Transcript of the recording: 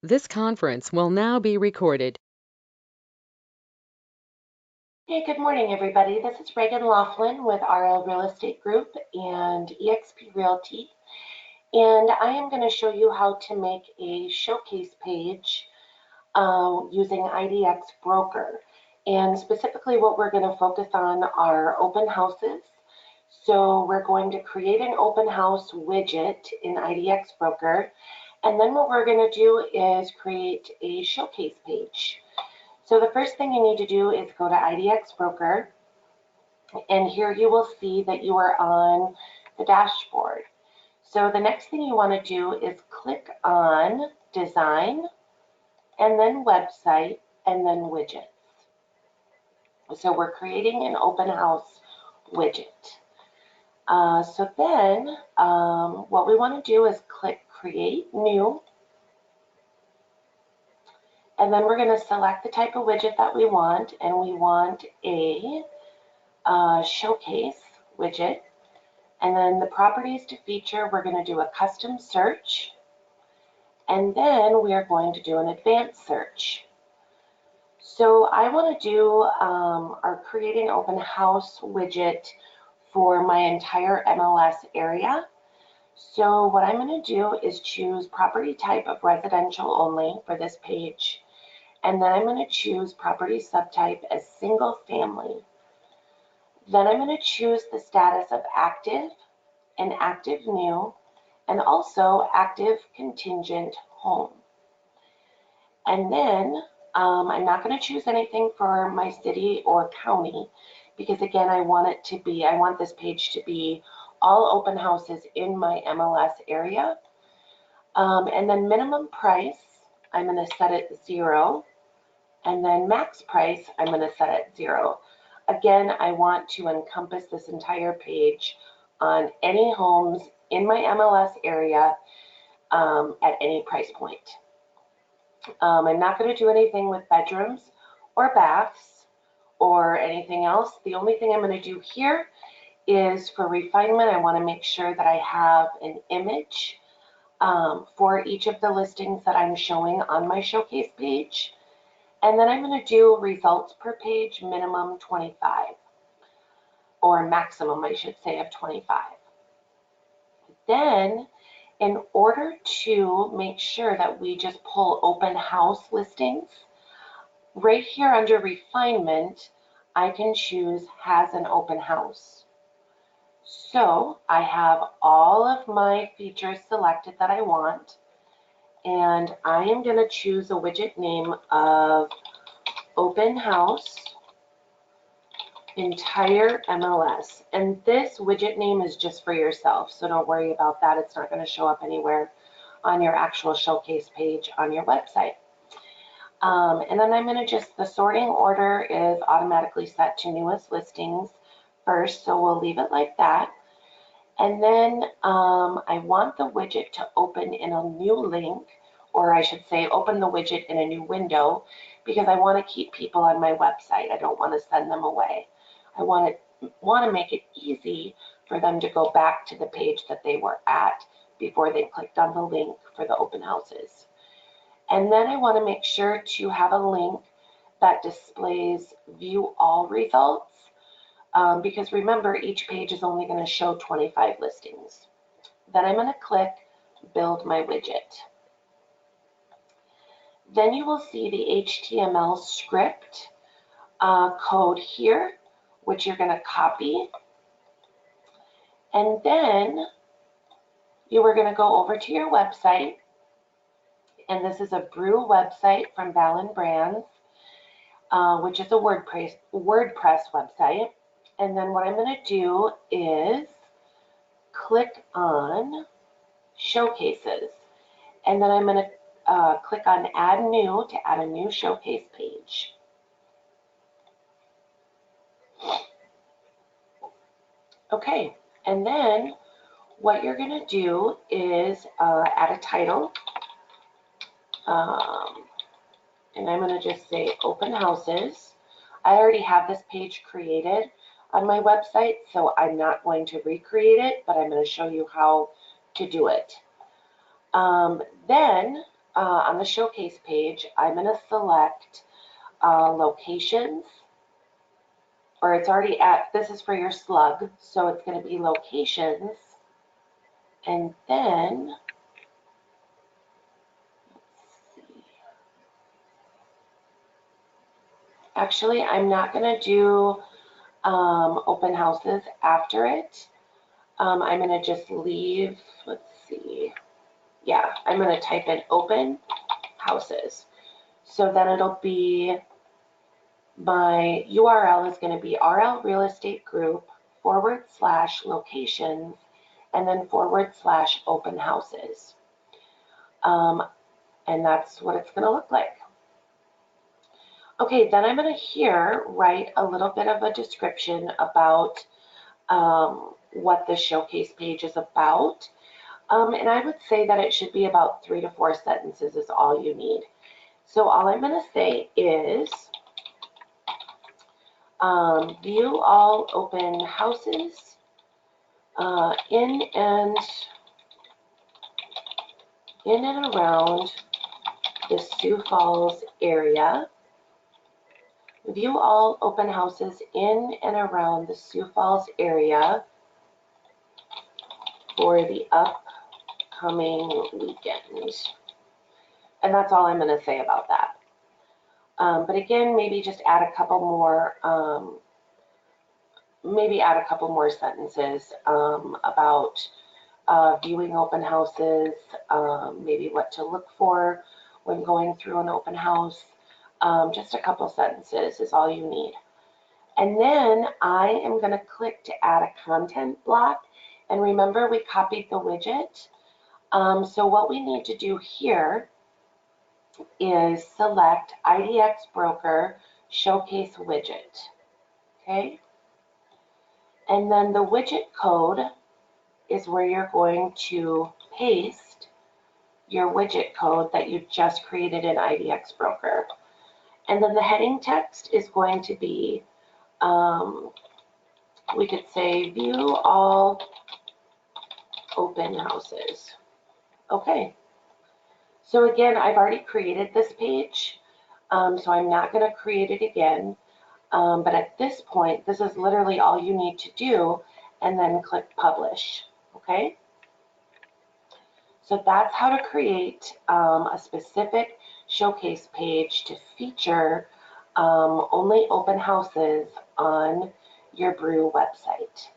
This conference will now be recorded. Hey, good morning, everybody. This is Reagan Laughlin with RL Real Estate Group and eXp Realty. And I am going to show you how to make a showcase page using IDX Broker. And specifically what we're going to focus on are open houses. So we're going to create an open house widget in IDX Broker. And then what we're going to do is create a showcase page. So the first thing you need to do is go to IDX Broker, and here you will see that you are on the dashboard. So the next thing you want to do is click on Design, and then Website, and then Widgets. So we're creating an open house widget. So then what we want to do is click Create New, and then we're going to select the type of widget that we want, and we want a showcase widget. And then the properties to feature, we're going to do a custom search. And then we are going to do an advanced search. So I want to do our creating open house widget for my entire MLS area. So what I'm going to do is choose property type of residential only for this page. And then I'm going to choose property subtype as single family. Then I'm going to choose the status of active and active new, and also active contingent home. And then I'm not going to choose anything for my city or county because again, I want this page to be all open houses in my MLS area. And then minimum price, I'm going to set it 0. And then max price, I'm going to set it 0. Again, I want to encompass this entire page on any homes in my MLS area at any price point. I'm not going to do anything with bedrooms or baths or anything else. The only thing I'm going to do here is for refinement, I want to make sure that I have an image for each of the listings that I'm showing on my showcase page. And then I'm going to do results per page, minimum 25, or maximum, I should say, of 25. Then, in order to make sure that we just pull open house listings, right here under refinement, I can choose has an open house. So I have all of my features selected that I want, and I am going to choose a widget name of open house entire MLS. And this widget name is just for yourself, so don't worry about that. It's not going to show up anywhere on your actual showcase page on your website. And then I'm going to the sorting order is automatically set to newest listings first, so we'll leave it like that. And then I want the widget to open in a new link, or I should say open the widget in a new window, because I want to keep people on my website. I don't want to send them away. I want to make it easy for them to go back to the page that they were at before they clicked on the link for the open houses. And then I want to make sure to have a link that displays view all results, because remember, each page is only going to show 25 listings. Then I'm going to click build my widget. Then you will see the HTML script code here, which you're going to copy. And then you are going to go over to your website. And this is a Brew website from Ballin Brands, which is a WordPress website. And then what I'm going to do is click on Showcases. And then I'm going to click on Add New to add a new showcase page. Okay, and then what you're going to do is add a title. And I'm going to just say open houses. I already have this page created on my website, so I'm not going to recreate it, but I'm going to show you how to do it. Then on the showcase page, I'm going to select locations, or it's already at, this is for your slug, so it's going to be locations. And then, let's see. Actually, I'm not going to do open houses after it. I'm going to just leave, let's see. Yeah, I'm going to type in open houses. So then it'll be, my URL is going to be RL Real Estate Group / locations and then / open houses. And that's what it's going to look like. Okay, then I'm going to here write a little bit of a description about what the showcase page is about. And I would say that it should be about 3 to 4 sentences is all you need. So all I'm going to say is, view all open houses in and around the Sioux Falls area. View all open houses in and around the Sioux Falls area for the upcoming weekend. And that's all I'm going to say about that. But again, maybe just add a couple more, sentences about viewing open houses, maybe what to look for when going through an open house. Just a couple sentences is all you need. And then I am going to click to add a content block. And remember, we copied the widget. So what we need to do here is select IDX Broker Showcase Widget. Okay? And then the widget code is where you're going to paste your widget code that you just created in IDX Broker. And then the heading text is going to be, we could say, view all open houses. Okay. So again, I've already created this page, so I'm not going to create it again. But at this point, this is literally all you need to do, and then click Publish. Okay? So that's how to create a specific showcase page to feature only open houses on your Brew website.